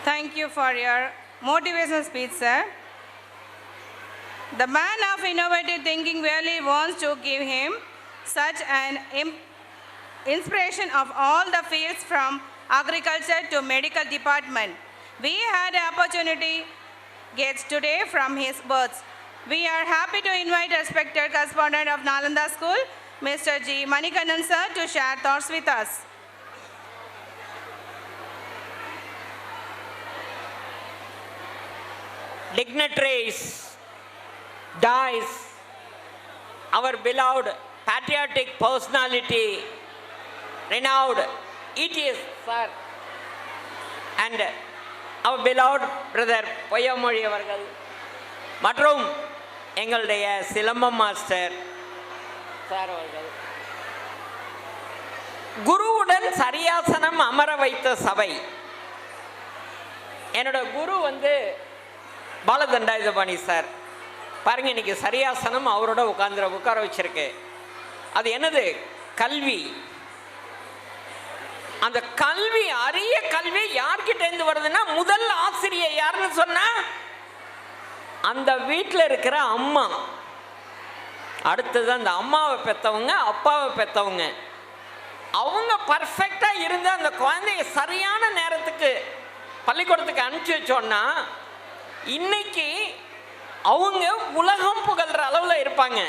Thank you for your motivational speech, sir. The man of innovative thinking really wants to give him such an inspiration of all the fields from agriculture to medical department. We had an opportunity gets today from his words. We are happy to invite respected correspondent of Nalanda School, Mr. G. Manikandan sir, to share thoughts with us. Dignitaries, dies, our beloved patriotic personality, renowned ETS sir, and our beloved brother Poyyamozhi அவர்கள் மற்றும் எங்களுடைய silambam master sir அவர்கள். குருவுடன் சரியாசனம் அமர வைத்த சபை. என்னோட குரு Balathandayuthapani sir. பாருங்க, இன்னைக்கு சரியாசனம் அவரோட உட்கார வச்சிருக்கு. அது என்னது? கல்வி. அந்த கல்வி, அரிய கல்வி யார்கிட்ட இருந்து வருதுன்னா, முதல் ஆசிரியர் யாருன்னு சொன்னா அந்த வீட்டில் இருக்கிற அம்மா. அடுத்தது அந்த அம்மாவை பெற்றவங்க, அப்பாவை பெற்றவங்க. அவங்க பர்ஃபெக்டா இருந்து அந்த குழந்தைய சரியான நேரத்துக்கு பள்ளிக்கூடத்துக்கு அனுப்பிச்சு வச்சோன்னா இன்னைக்கு அவங்க உலகம் புகழ்ற அளவில் இருப்பாங்க.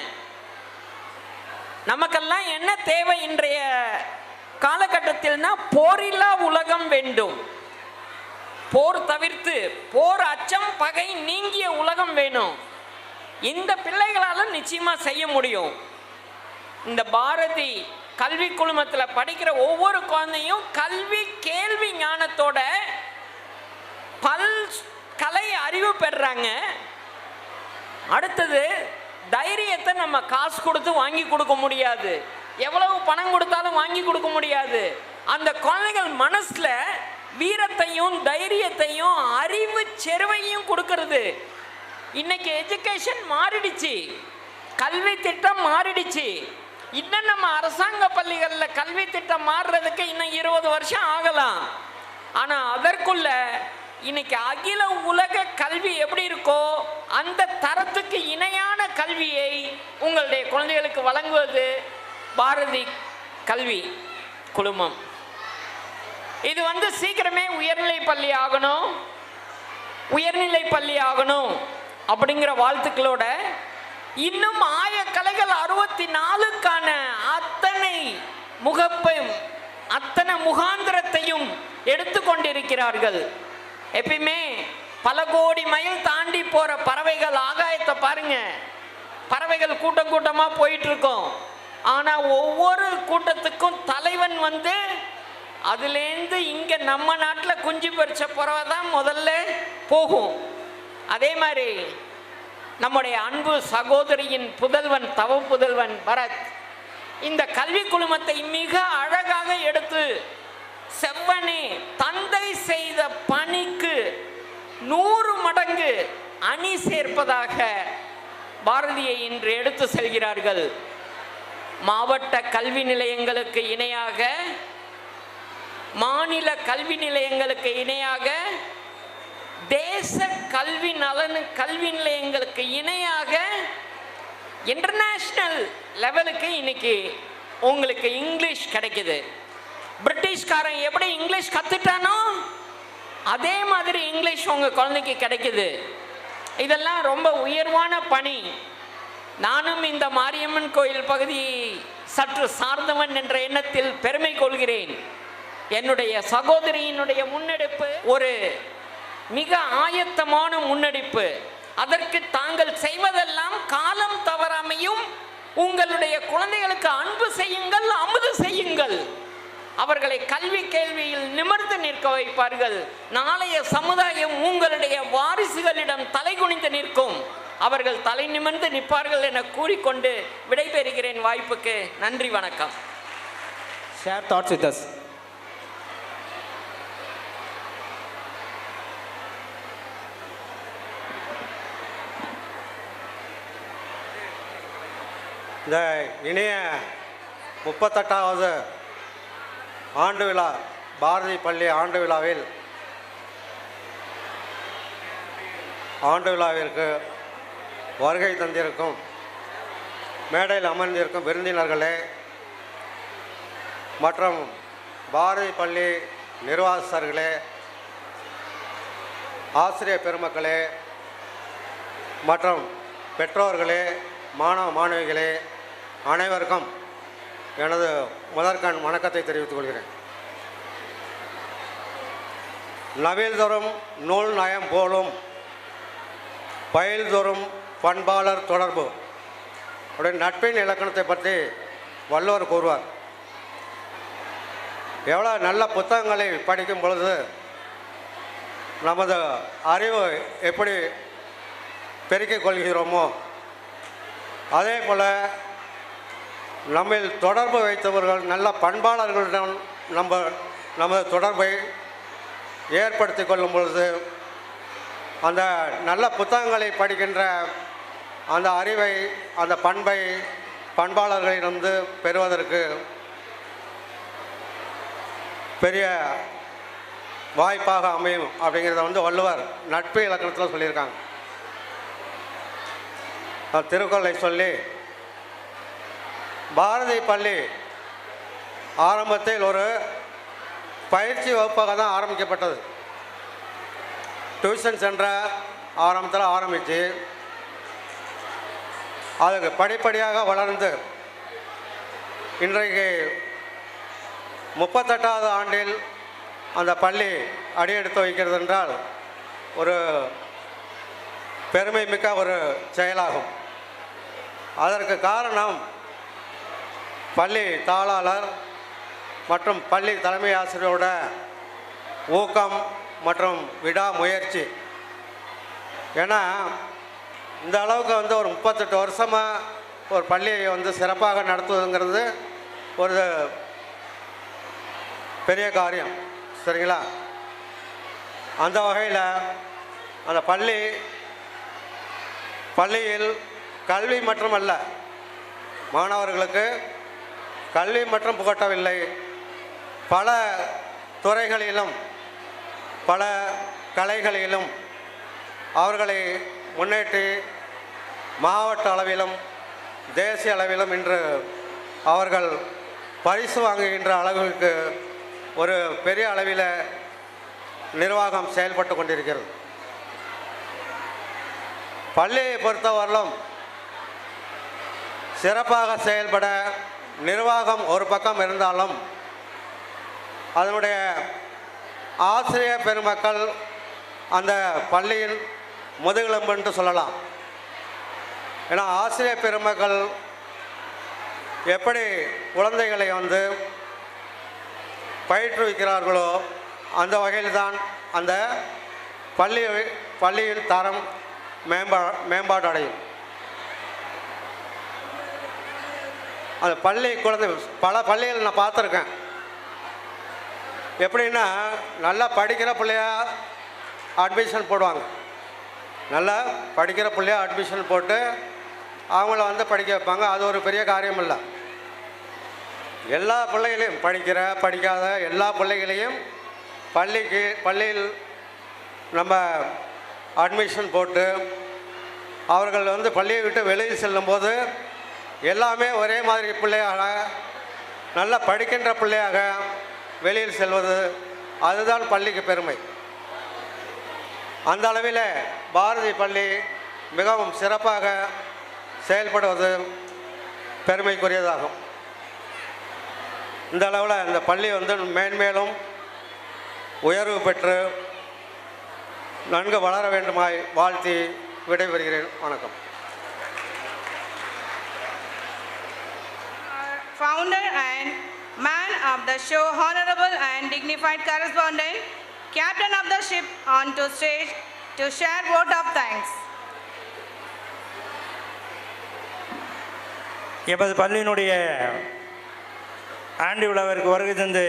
நமக்கெல்லாம் என்ன தேவை இன்றைய காலகட்டத்தில்னா, போரில்லா உலகம் வேண்டும். போர் தவிர்த்து, போர் அச்சம் பகை நீங்கிய உலகம் வேணும். இந்த பிள்ளைகளால் நிச்சயமா செய்ய முடியும். இந்த பாரதி கல்வி குழுமத்தில் படிக்கிற ஒவ்வொரு குழந்தையும் கல்வி கேள்வி ஞானத்தோட கலை அறிவு பெறாங்க. அடுத்தது தைரியத்தை நம்ம காசு கொடுத்து வாங்கி கொடுக்க முடியாது, எவ்வளவு பணம் கொடுத்தாலும் வாங்கி கொடுக்க முடியாது. அந்த குழந்தைகள் மனசுல வீரத்தையும் தைரியத்தையும் அறிவு செருவையும் கொடுக்கிறது. இன்னைக்கு எஜுகேஷன் மாறிடுச்சு, கல்வி திட்டம் மாறிடுச்சு. இன்னும் நம்ம அரசாங்க பள்ளிகளில் கல்வி திட்டம் மாறுறதுக்கு இன்னும் 20 வருஷம் ஆகலாம். ஆனால் அதற்குள்ள இன்னைக்கு அகில உலக கல்வி எப்படி இருக்கோ அந்த தரத்துக்கு இணையான கல்வியை உங்களுடைய குழந்தைகளுக்கு வழங்குவது பாரதி கல்வி குழுமம். இது சீக்கிரமே உயர்நிலை பள்ளி ஆகணும், உயர்நிலை பள்ளி ஆகணும் அப்படிங்கிற வாழ்த்துக்களோட இன்னும் ஆயக்கலைகள் 64க்கான அத்தனை முகாந்திரத்தையும் எடுத்துக்கொண்டிருக்கிறார்கள். எப்பயுமே பல கோடி மைல் தாண்டி போற பறவைகள் ஆகாயத்தை பாருங்க, பறவைகள் கூட்டம் கூட்டமா போயிட்டு இருக்கோம். ஆனா ஒவ்வொரு கூட்டத்துக்கும் தலைவன் அதுலேருந்து இங்க நம்ம நாட்டில் குஞ்சு பறிச்ச பறவை தான் முதல்ல போகும். அதே மாதிரி நம்முடைய அன்பு சகோதரியின் புதல்வன், தவ புதல்வன் பரத் இந்த கல்வி குழுமத்தை மிக அழகாக எடுத்து செவ்வனே தந்தை செய்த பணிக்கு 100 மடங்கு அணி சேர்ப்பதாக பாரதியை இன்று எடுத்து செல்கிறார்கள். மாவட்ட கல்வி நிலையங்களுக்கு இணையாக, மாநில கல்வி நிலையங்களுக்கு இணையாக, தேச கல்வி கல்வி நிலையங்களுக்கு இணையாக இன்டர்நேஷனல் லெவலுக்கு இன்னைக்கு உங்களுக்கு இங்கிலீஷ் கிடைக்குது. பிரிட்டிஷ்காரன் எப்படி இங்கிலீஷ் கத்துட்டானோ அதே மாதிரி இங்கிலீஷ் உங்க குழந்தைக்கு கிடைக்குது. இதெல்லாம் ரொம்ப உயர்வான பணி. நானும் இந்த மாரியம்மன் கோயில் பகுதியை சற்று சார்ந்தவன் என்ற எண்ணத்தில் பெருமை கொள்கிறேன். என்னுடைய சகோதரியினுடைய முன்னெடுப்பு ஒரு மிக ஆயத்தமான முன்னெடுப்பு. அதற்கு தாங்கள் செய்வதெல்லாம் காலம் தவறாமையும் உங்களுடைய குழந்தைகளுக்கு அன்பு செய்யுங்கள், அமுது செய்யுங்கள். அவர்களை கல்வி கேள்வியில் நிமிர்ந்து நிற்க வைப்பார்கள். நாளைய சமுதாயம் உங்களுடைய வாரிசுகளிடம் தலை குனிந்து நிற்கும். அவர்கள் தலை நிமிர்ந்து நிற்பார்கள் என கூறிக்கொண்டு விடைபெறுகிறேன். வாய்ப்புக்கு நன்றி, வணக்கம். Share thoughts with us. இந்த இணைய 38வது ஆண்டு விழா, பாரதி பள்ளி ஆண்டு விழாவில் ஆண்டு விழாவிற்கு வருகை தந்திருக்கும் மேடையில் அமர்ந்திருக்கும் விருந்தினர்களே மற்றும் பாரதி பள்ளி நிர்வாகஸ்தர்களே, ஆசிரியர் பெருமக்களே மற்றும் பெற்றோர்களே, மாணவ மாணவிகளே அனைவருக்கும் எனது முதற்கண் வணக்கத்தை தெரிவித்துக் கொள்கிறேன். நவில்தோறும் நூல் நயம் போலும் பயில்தோறும் பண்பாளர் தொடர்பு உடைய நட்பின் இலக்கணத்தை பற்றி வள்ளுவர் கூறுவார். எவ்வளோ நல்ல புத்தகங்களை படிக்கும் பொழுது நமது அறிவு எப்படி பெருக்கிக் கொள்கிறோமோ அதே போல் நம்மில் தொடர்பு வைத்தவர்கள் நல்ல பண்பாளர்களிடம் நமது தொடர்பை ஏற்படுத்தி கொள்ளும் பொழுது அந்த நல்ல புத்தகங்களை படிக்கின்ற அந்த அறிவை, அந்த பண்பை பண்பாளர்களிடமிருந்து பெறுவதற்கு பெரிய வாய்ப்பாக அமையும் அப்படிங்கிறத வள்ளுவர் நட்பு இலக்கணத்தில் சொல்லியிருக்காங்க. திருக்குறளை சொல்லி பாரதி பள்ளி ஆரம்பத்தில் ஒரு பயிற்சி வகுப்பாக தான் ஆரம்பிக்கப்பட்டது. டியூஷன் சென்டர் ஆரம்பத்தில் ஆரம்பித்து அதுக்கு படிப்படியாக வளர்ந்து இன்றைக்கு 38வது ஆண்டில் அந்த பள்ளி அடியெடுத்து வைக்கிறது என்றால் ஒரு பெருமை மிக்க ஒரு செயலாகும். அதற்கு காரணம் பள்ளி தாளாளர் மற்றும் பள்ளி தலைமை ஆசிரியரோட ஊக்கம் மற்றும் விடாமுயற்சி. ஏன்னா இந்த அளவுக்கு ஒரு 38 வருஷமாக ஒரு பள்ளியை சிறப்பாக நடத்துவதுங்கிறது ஒரு பெரிய காரியம், சரிங்களா? அந்த வகையில் அந்த பள்ளியில் கல்வி மட்டுமல்ல, மாணவர்களுக்கு கல்வி மற்றும் புகட்டவில்லை, பல துறைகளிலும் பல கலைகளிலும் அவர்களை முன்னேற்றி மாவட்ட அளவிலும் தேசிய அளவிலும் இன்று அவர்கள் பரிசு வாங்குகின்ற அளவுக்கு ஒரு பெரிய அளவில் நிர்வாகம் செயல்பட்டு கொண்டிருக்கிறது. பள்ளியை பொறுத்தவரையிலும் சிறப்பாக செயல்பட நிர்வாகம் ஒரு பக்கம் இருந்தாலும் அதனுடைய ஆசிரியர் பெருமக்கள் அந்த பள்ளியின் முதுகெலும்பு என்று சொல்லலாம். ஏன்னா ஆசிரியர் பெருமக்கள் எப்படி குழந்தைகளை பயிற்றுவிக்கிறார்களோ அந்த வகையில் தான் அந்த பள்ளியின் தரம் மேம்பாடு அடையும். அந்த குழந்தை பல பள்ளிகள் நான் பார்த்துருக்கேன். எப்படின்னா நல்லா படிக்கிற பிள்ளையா அட்மிஷன் போடுவாங்க. நல்லா படிக்கிற பிள்ளையா அட்மிஷன் போட்டு அவங்கள படிக்க வைப்பாங்க. அது ஒரு பெரிய காரியம் இல்லை. எல்லா பிள்ளைகளையும் படிக்காத எல்லா பிள்ளைகளையும் பள்ளியில் நம்ம அட்மிஷன் போட்டு அவர்கள் பள்ளியை விட்டு வெளியில் செல்லும்போது எல்லாமே ஒரே மாதிரி பிள்ளையாக நல்லா படிக்கின்ற பிள்ளையாக வெளியில் செல்வது அதுதான் பள்ளிக்கு பெருமை. அந்த அளவில் பாரதி பள்ளி மிகவும் சிறப்பாக செயல்படுவது பெருமைக்குரியதாகும். இந்த அளவில் இந்த பள்ளி மேன்மேலும் உயர்வு பெற்று நன்கு வளர வேண்டுமாய் வாழ்த்தி விடைபெறுகிறேன். வணக்கம். Founder and man of the show, honorable and dignified correspondent, captain of the ship onto stage to share vote of thanks. எமது பள்ளியினுடைய ஆண்டு விழாவிற்கு வருகை தந்து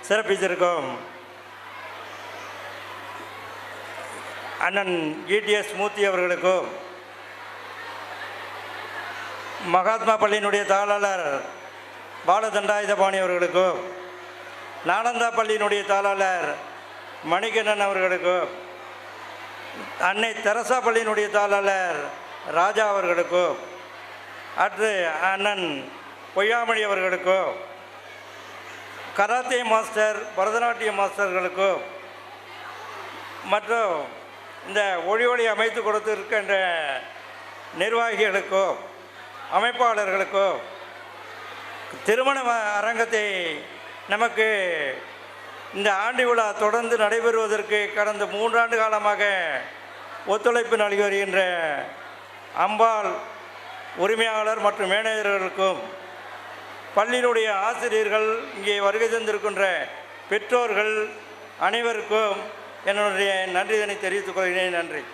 சிறப்பித்திருக்கும் அண்ணன் இடிஎஸ் மூர்த்தி அவர்களுக்கும், மகாத்மா பள்ளியினுடைய தாளாளர் பாலதண்டாயுதபாணி அவர்களுக்கும், நாலந்தா பள்ளியினுடைய தாளாளர் மணிகண்ணன் அவர்களுக்கும், அன்னை தெரசா பள்ளியினுடைய தாளாளர் ராஜா அவர்களுக்கோ, அடுத்து அண்ணன் பொய்யாமொழி அவர்களுக்கோ, கராத்தே மாஸ்டர் பரதநாட்டிய மாஸ்டர்களுக்கோ, மற்றும் இந்த ஒளி அமைத்து கொடுத்திருக்கின்ற நிர்வாகிகளுக்கோ, அமைப்பாளர்களுக்கோ, திருமண அரங்கத்தை நமக்கு இந்த ஆண்டு விழா தொடர்ந்து நடைபெறுவதற்கு கடந்த 3 ஆண்டு காலமாக ஒத்துழைப்பு நல்கி வருகின்ற அம்பாள் உரிமையாளர் மற்றும் மேனேஜர்களுக்கும், பள்ளியினுடைய ஆசிரியர்கள், இங்கே வருகை தந்திருக்கின்ற பெற்றோர்கள் அனைவருக்கும் என்னுடைய நன்றிதனை தெரிவித்துக் கொள்கிறேன். நன்றி.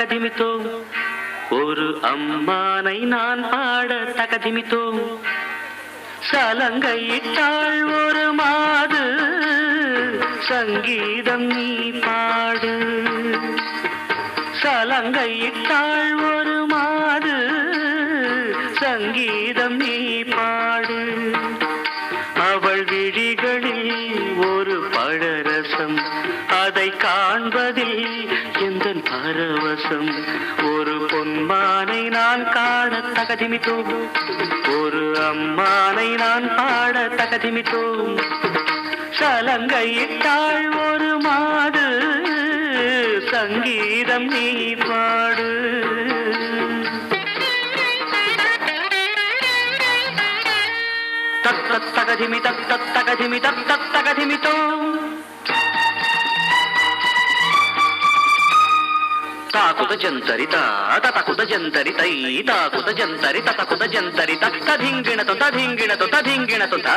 தகதிமித்தோ ஒரு அம்மானை நான் பாட தகதிமித்தோ சலங்கையிட்டாள் ஒரு மாது சங்கீதம் நீ பாடு சலங்கையிட்டாள் ஒரு மாது சங்கீதம் நீ பாடு அவள் விழிகளில் ஒரு பழரசம் அதை காண்பதில் எந்த பரவசம் ஒரு பொன்மானை நான் காண தகதிமித்தோம் ஒரு அம்மானை நான் பாட தகதிமித்தோம் சலங்கையிட்டாள் ஒரு மாது சங்கீதம் நீ பாடு தகதிமி தகதிமி தகதிமித்தோ தாக்குத ஜந்தரி தகுத ஜந்தரி தை தாக்குத ஜந்தரி தகுத ஜந்தரி ததிங்கிணತು ತದಿಂಗಿಣತು ತದಿಂಗಿಣತು ತ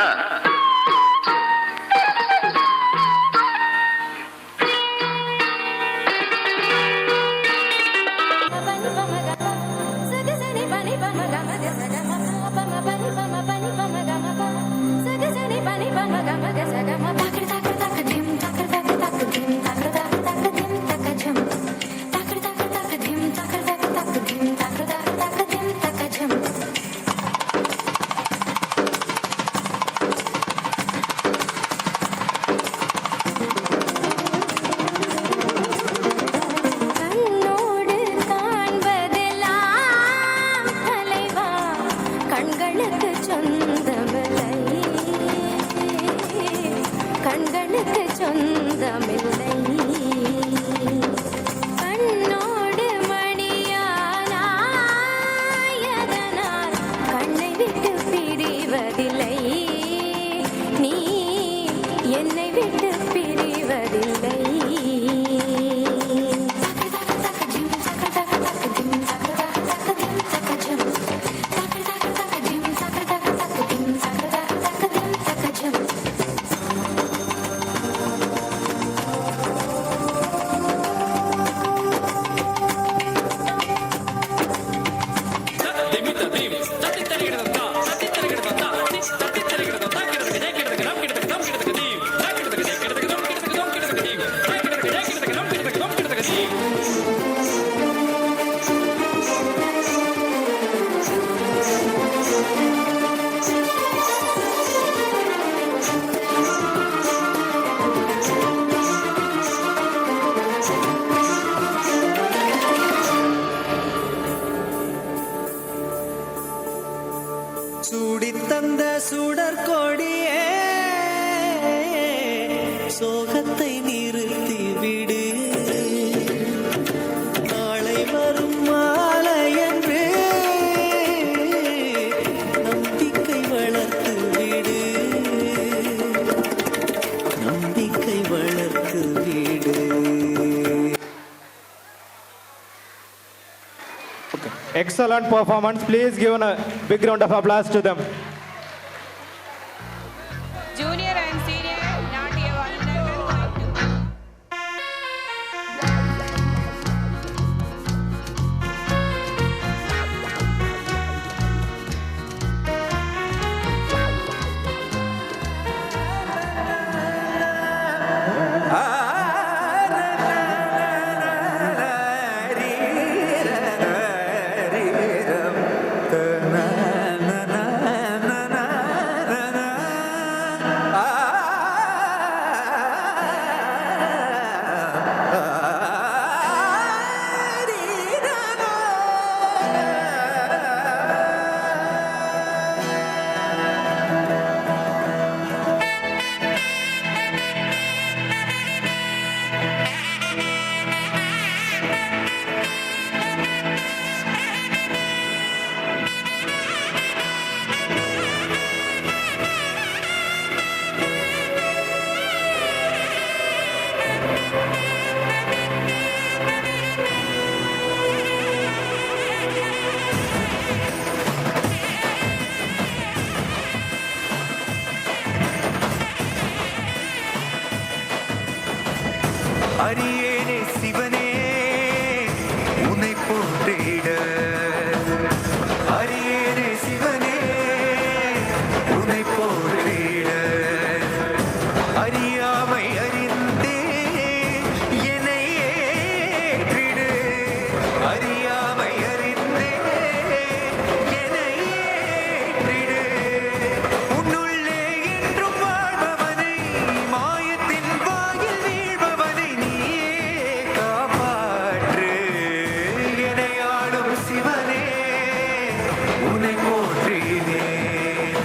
சூடித்தந்த சுடர் கொடியே சோகத்தை நிறுத்தி விடு நாளை வரும் மாலை என்று நம்பிக்கை வளர்த்து விடு நம்பிக்கை வளர்த்து விடு. Excellent performance. Please give a big round of applause to them. Junior and senior நாட்டிய வல்லுநர்கள் na na na உன்னை போற்றினேன்.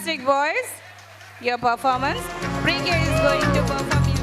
fantastic boys, your performance. Pre-K is going to perform your...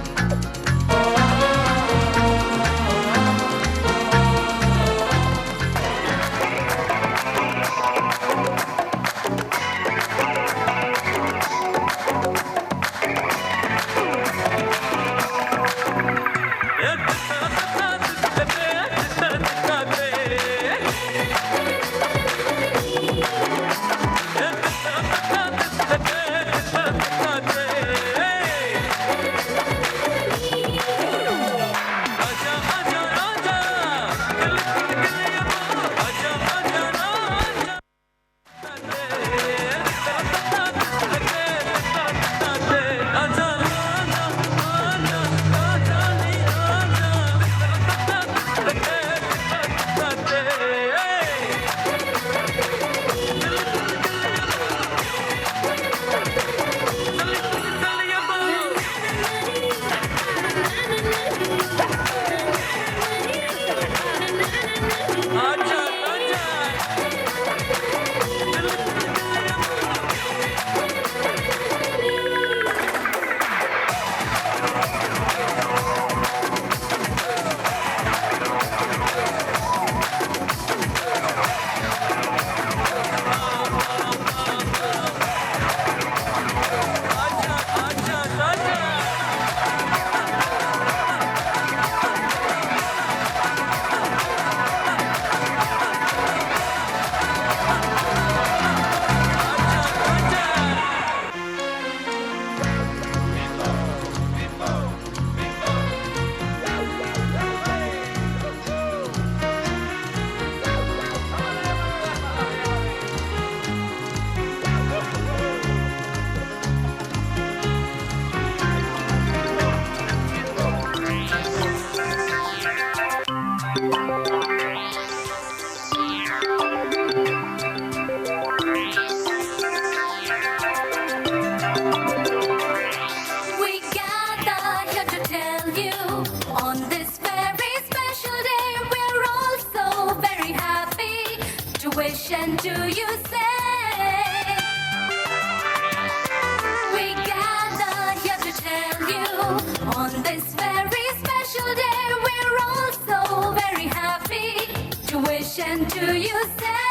And do you say we gather here to tell you on this very special day we're all so very happy to wish and do you say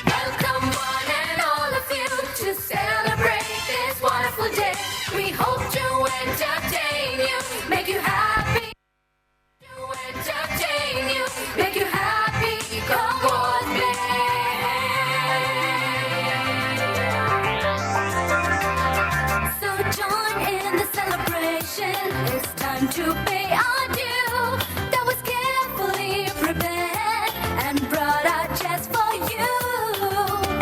welcome one and all of you to celebrate this wonderful day. We hope to entertain you, make you happy, to entertain you, make you happy. Come on, baby. It's time to pay our due. That was carefully prepared and brought out just for you.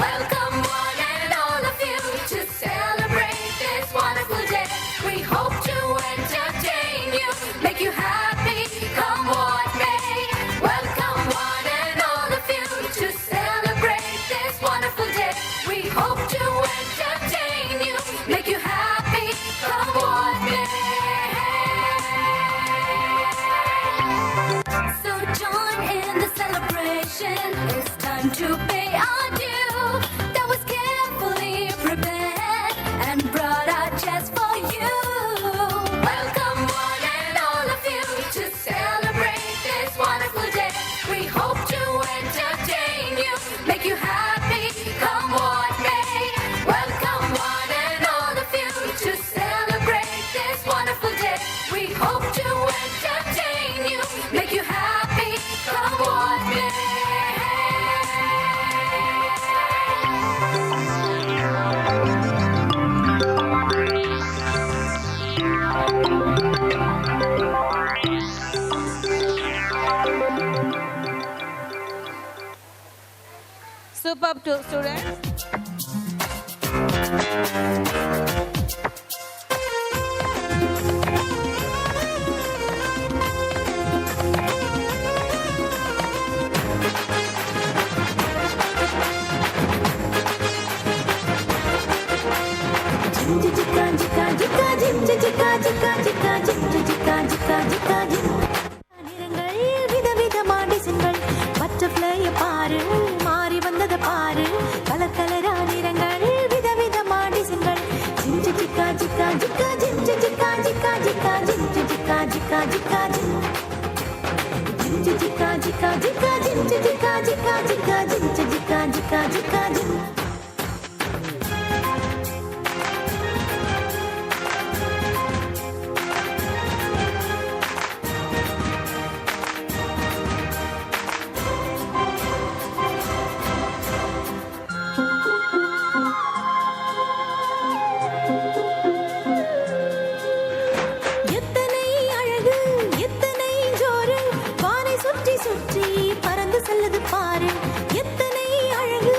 Welcome one and all of you to celebrate this wonderful day. We hope to entertain you, make you happy, come what may. Welcome one and all of you to celebrate this wonderful day. We hope to entertain you, make you happy, come what may. It's time to pay our due. That was carefully prepared and brought out just for you. Welcome one and all of you to celebrate this wonderful day. We hope to entertain you, make you happy, come what may. Welcome one and all of you to celebrate this wonderful day. We hope to entertain you, make you happy, come what may. Superb to students. பட்டர்ஃப்ளைய பாரு மாறி வந்தத பாரு colour கலரா நிறங்கள் விதவிதமா jika jin. Jin jika jika jika jin jika jika jika jin jika jika jika jin. எத்தனை அழகு எத்தனை ஜோரு வானை சுற்றி சுற்றி பறந்து செல்லுது பாரு. எத்தனை அழகு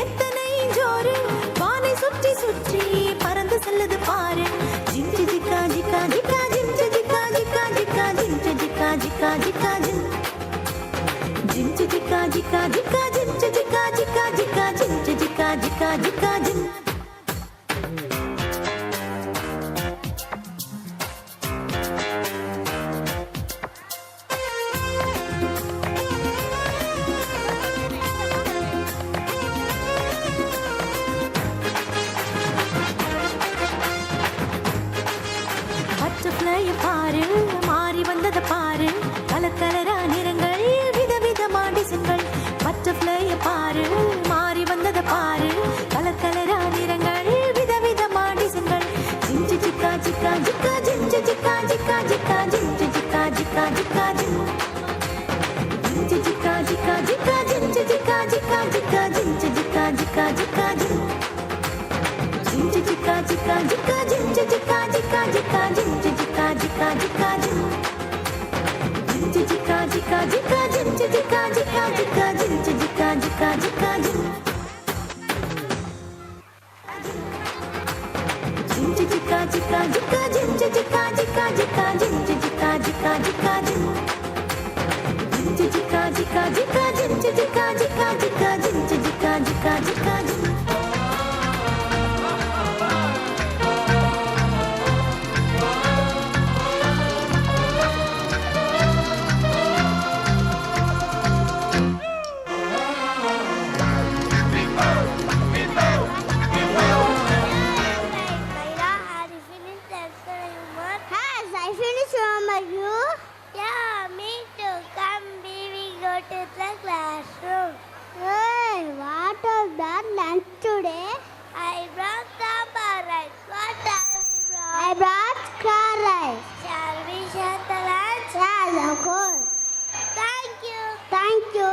எத்தனை ஜோரு வானை சுற்றி சுற்றி பறந்து செல்லுது பாரு. ஜிஞ்சு ஜிக்கா ஜிக்கா ஜிக்கா ஜிஞ்சு ஜிக்கா ஜிக்கா ஜிக்கா ஜிஞ்சு ஜிக்கா ஜிக்கா ஜிக்கா ஜின். ஜிஞ்சு ஜிக்கா ஜிக்கா ஜிக்கா ஜிஞ்சு ஜிக்கா ஜிக்கா ஜிக்கா ஜிஞ்சு ஜிக்கா ஜிக்கா ஜிக்கா ஜின். பட்டர்ஃப்ளைய பாரு மாறி வந்தத பாரு. கலர் கலரா நிறங்கள் விதவிதமா டிசைன்கள். பட்டர்ஃப்ளைய பாரு மாறி வந்தத பாரு. கலர் கலரா நிறங்கள் விதவிதமா டிசைன்கள். ஜிஞ்சு ஜிக்கா ஜிக்கா ஜிக்கா ஜிஞ்சு ஜிக்கா ஜிக்கா ஜிக்கா ஜிஞ்சு ஜிக்கா ஜிக்கா ஜிக்கா ஜின். ஜிஞ்சு ஜிக்கா ஜிக்கா ஜிக்கா ஜிஞ்சு ஜிக்கா ஜிக்கா ஜிக்கா ஜிஞ்சு ஜிக்கா ஜிக்கா ஜிக்கா ஜின். ஜிஞ்சு ஜிக்கா ஜிக்கா ஜிக்கா ஜிஞ்சு ஜிக்கா ஜிக்கா ஜிக்கா ஜிஞ்சு ஜிக்கா ஜிக்கா ஜிக்கா ஜின். ஜிஞ்சு ஜிக்கா ஜிக்கா ஜிக்கா ஜிஞ்சு ஜிக்கா ஜிக்கா ஜிக்கா ஜிஞ்சு ஜிக்கா ஜிக்கா ஜிக்கா ஜின். ஜிஞ்சு ஜிக்கா ஜிக்கா ஜிக்கா ஜிஞ்சு ஜிக்கா ஜிக்கா ஜிக்கா ஜிஞ்சு ஜிக்கா ஜிக்கா ஜிக்கா ஜின். ஜிஞ்சு ஜிக்கா ஜிக்கா ஜிக்கா ஜிஞ்சு ஜிக்கா ஜிக்கா ஜிக்கா ஜிஞ்சு ஜிக்கா ஜிக்கா ஜிக்கா ஜின். I finished homework. You? Yeah, me too. Come, baby, go to the classroom. Hey, what was that lunch today? I brought sambar rice. What have you brought? I brought curd rice. Shall we share the lunch? Yes, of course. Thank you. Thank you.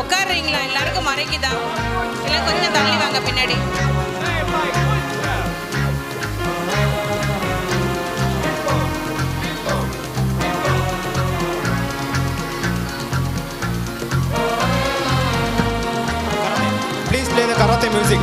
உட்காடுறீங்களா? எல்லாருக்கும் மறைக்குதா? இல்லை கொஞ்சம் தள்ளி வாங்க பின்னாடி. Please play the karate music.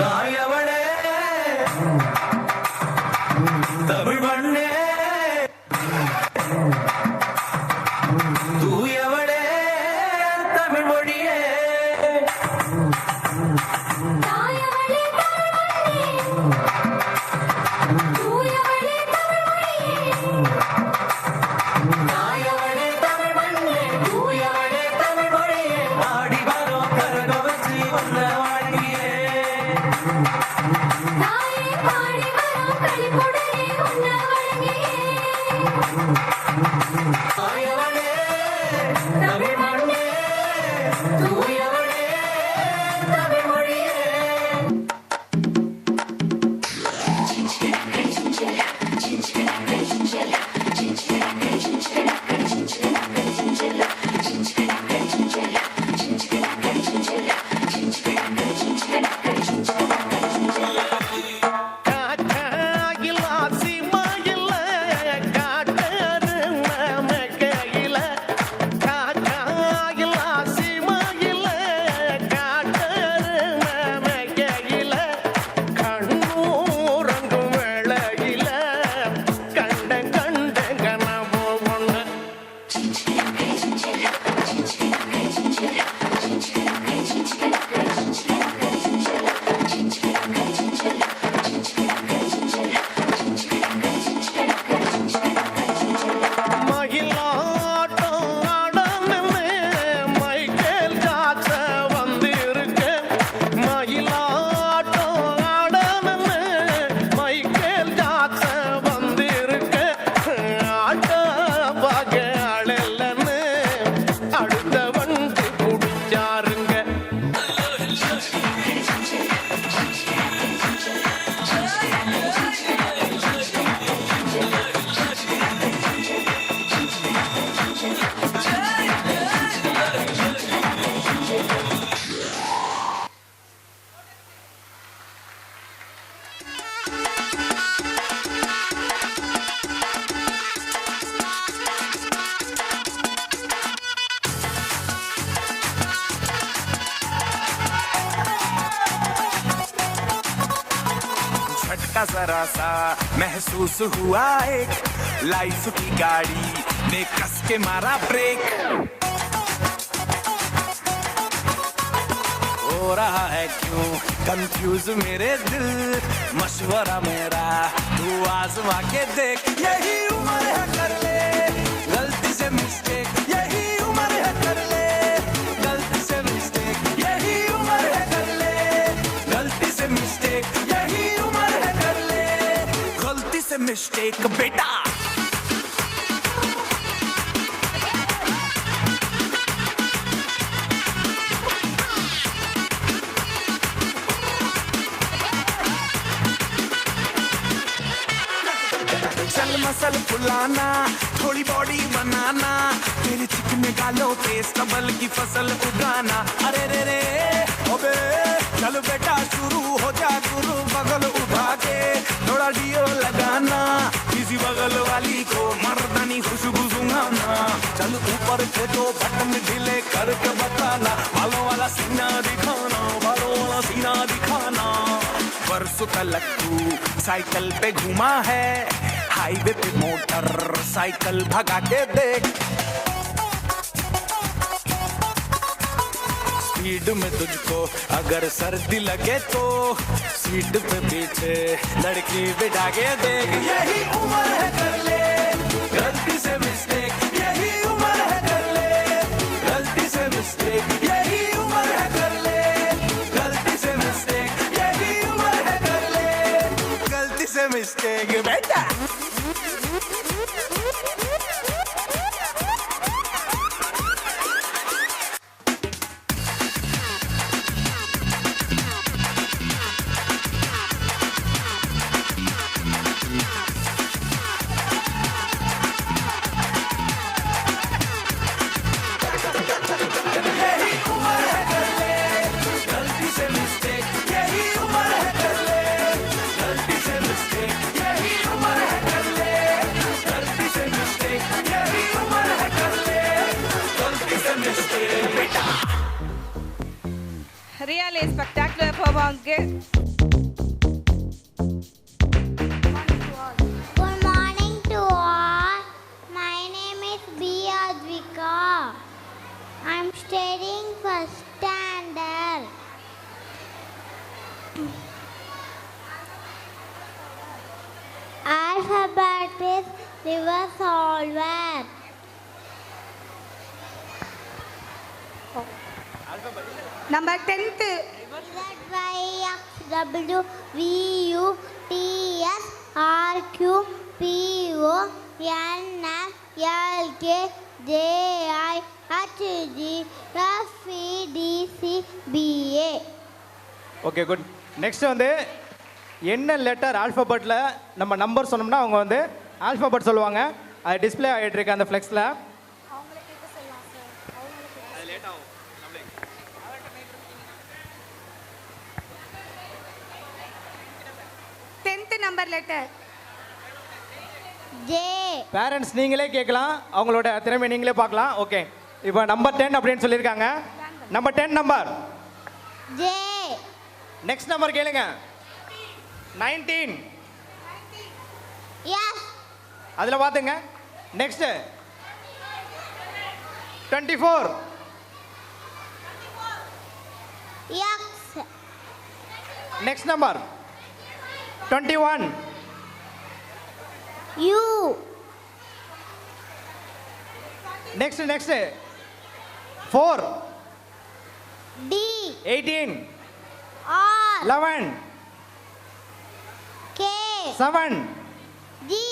தாயவளே Tamil மண்ணே தூயவளே தமிழ் மொழியே தாயவளே தமிழ்மொழியே தூயவளே தமிழ்மொழியே தாயவளே தமிழ் மண்ணே தூயவளே தமிழ் மொழியே ஆடி வரோம் கரகவசி வந்த வாழ்க்கையே தாயே பாடி வரும் களிப்புடனே உன்ன வழங்கியே தாயவளே தமிழ் மண்ணே தூயவளே தமிழ் மொழியே झटका जरा सा महसूस हुआ एक लाइफ की गाड़ी ने कस के मारा ब्रेक हो रहा है क्यों कंफ्यूज मेरे दिल मशवरा मेरा तू आजमा के देख यही उम्र है कर ले गलती से मिस्टेक यही उम्र है कर ले गलती से मिस्टेक यही उम्र है कर ले गलती से मिस्टेक यही उम्र है कर ले गलती से मिस्टेक बेटा चल मसल फुलाना थोड़ी बॉडी बनाना तेरे चिकने गालों पे स्टबल की फसल उगाना अरे रे रे ओबे चल बेटा शुरू हो जा गुरु बगल उठा के थोड़ा डियो लगाना किसी बगल वाली को मर्दानी खुशबू सुंघाना चल ऊपर से तो बटन ढीले करके बताना बालों वाला सीना दिखाना बालों वाला सीना दिखाना परसों तलक तू साइकिल पे घुमा है हाईवे पे मोटर साइकिल भगा के देख स्पीड में तुझको अगर सर्दी लगे तो सीट पे पीछे लड़की बिठा के देख यही उम्र है कर ले गलती से मिस्टेक यही उम्र है कर ले गलती से मिस्टेक यही उम्र है कर ले गलती से मिस्टेक यही उम्र है कर ले गलती से मिस्टेक बेटा यही उम्र है कर ले गलती से मिस्टेक यही उम्र है कर ले really spectacular performance. Good morning to all. My name is B. Advika. I'm studying first standard. Alphabet is reverse order. Number 10th. ZYXW VUTS RQ PO NLK JI HG FEDC BA. Okay good. Next வந்து என்ன letter ஆல்ஃபபெட்டில் நம்ம number சொன்னோம்னா அவங்க வந்து alphabet சொல்லுவாங்க. அது display ஆகிட்டு இருக்கு அந்த ஃப்ளெக்ஸில். Number letter J. பேரண்ட்ஸ் நீங்களே கேட்கலாம், அவங்களோட திறமை நீங்களே பார்க்கலாம். ஓகே, இப்போ நம்பர் 10 அப்படின்னு சொல்லியிருக்காங்க. Number 10 number J. Next number கேளுங்க. 19. Yes. அதில் பார்த்துங்க. Next 24. X. Next number 21. U. Next 4. D. 18. R. 11. K. 7. G.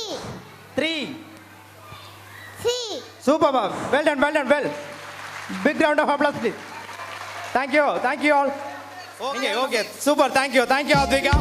3. C. Super, Bob. Well done, well done, well. Big round of applause, please. Thank you all. Okay, super. Thank you, Advika.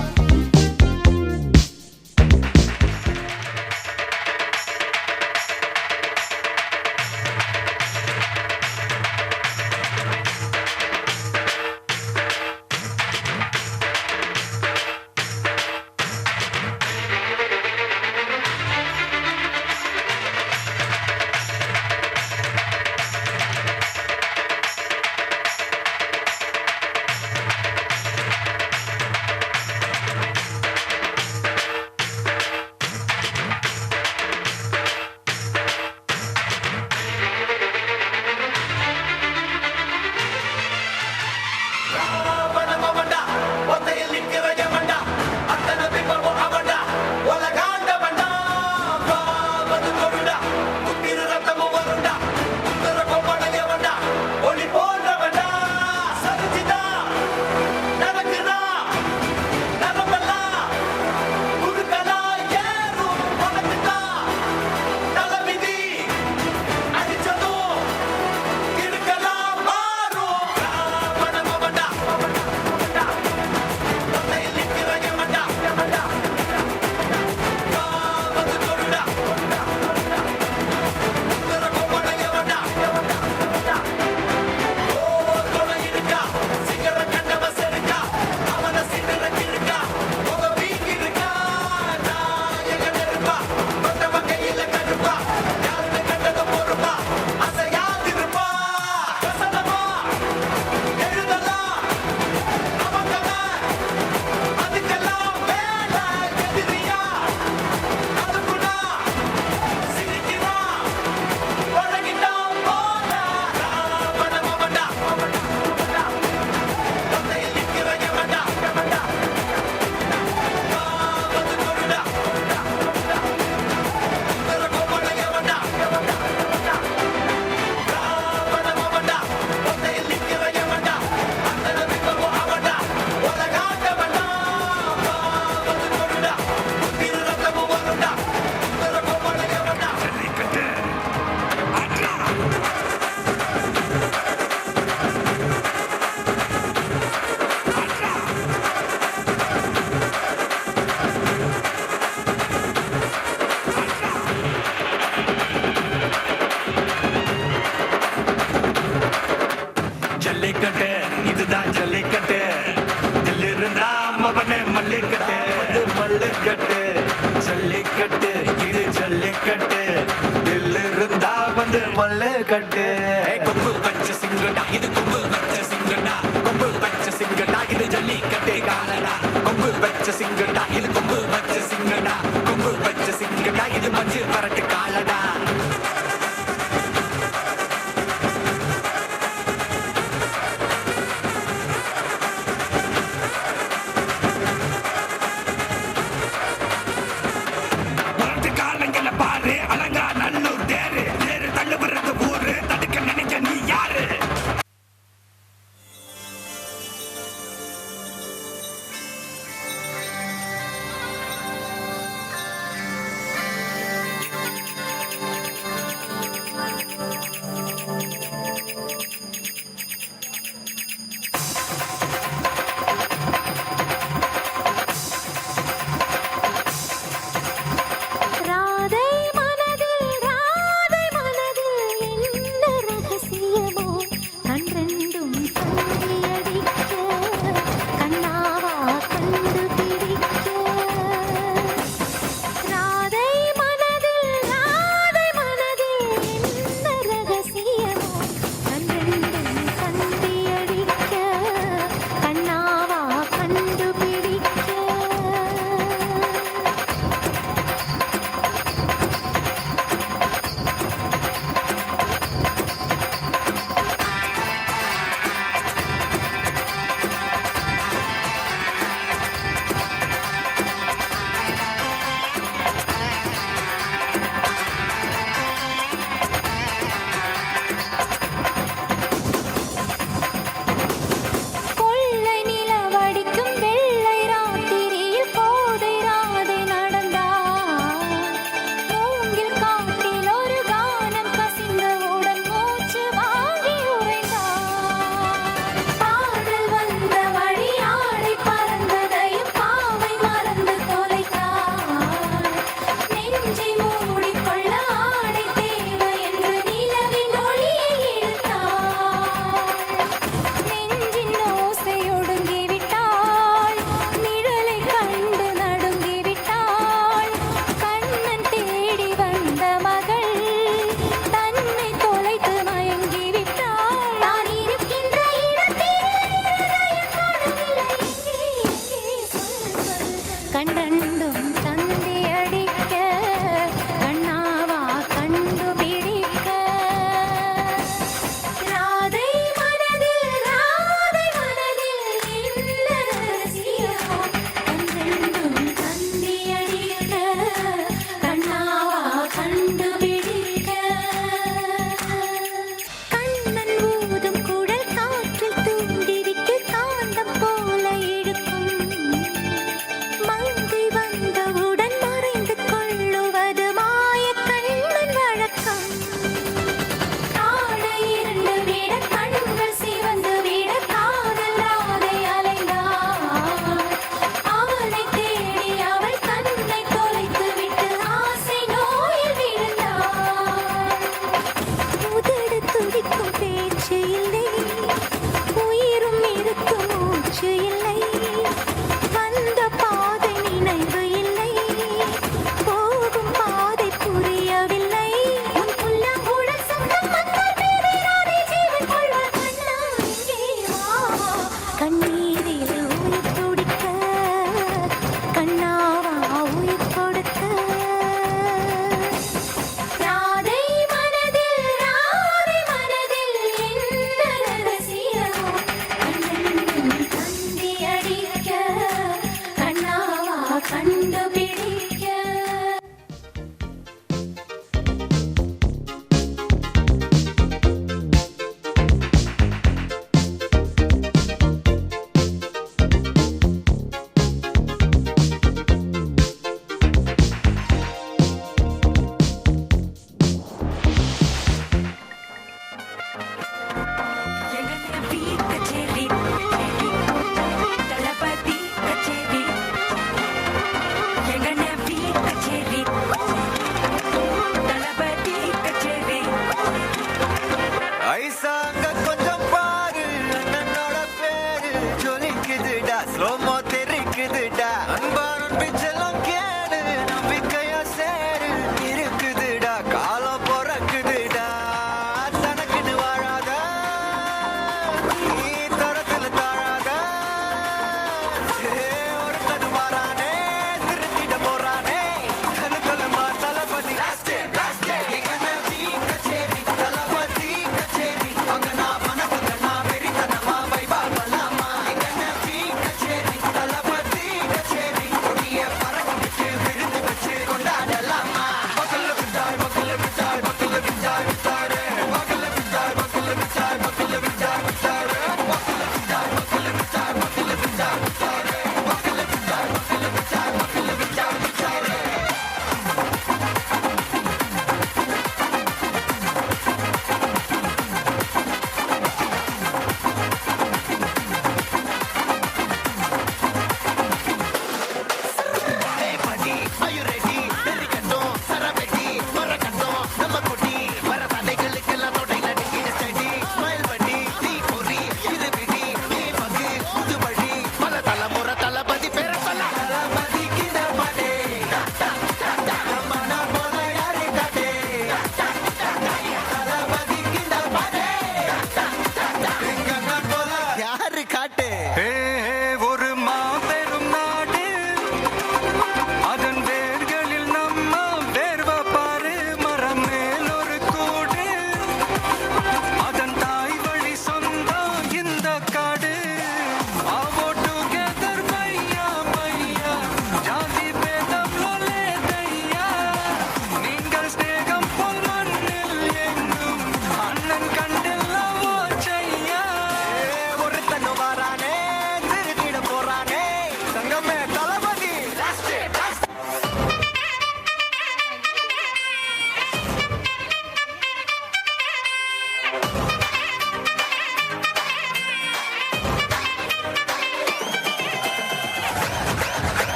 Jallikattu jallikattu இது ஜல்லிக்கட்டு தில் இருந்தா வந்து மல்லு கட்டு கொம்பு பச்சை சிங்கடா இது கொம்பு பச்சை சிங்கடா கொம்பு பச்சை சிங்க இது ஜல்லிக்கட்டு காலடா கொம்பு வச்ச சிங்கடா இது கொம்பு வச்ச சிங்கடா கொம்பு வச்ச சிங்கடா இது மஞ்சு வரட்டு காலடா வரட்டு காலங்கள பாரு அலங்கா நல்லூர் தேரு தேரு தள்ளு வர்றது ஊரு தடுக்க நினைக்க நீ யாரு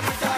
बेटा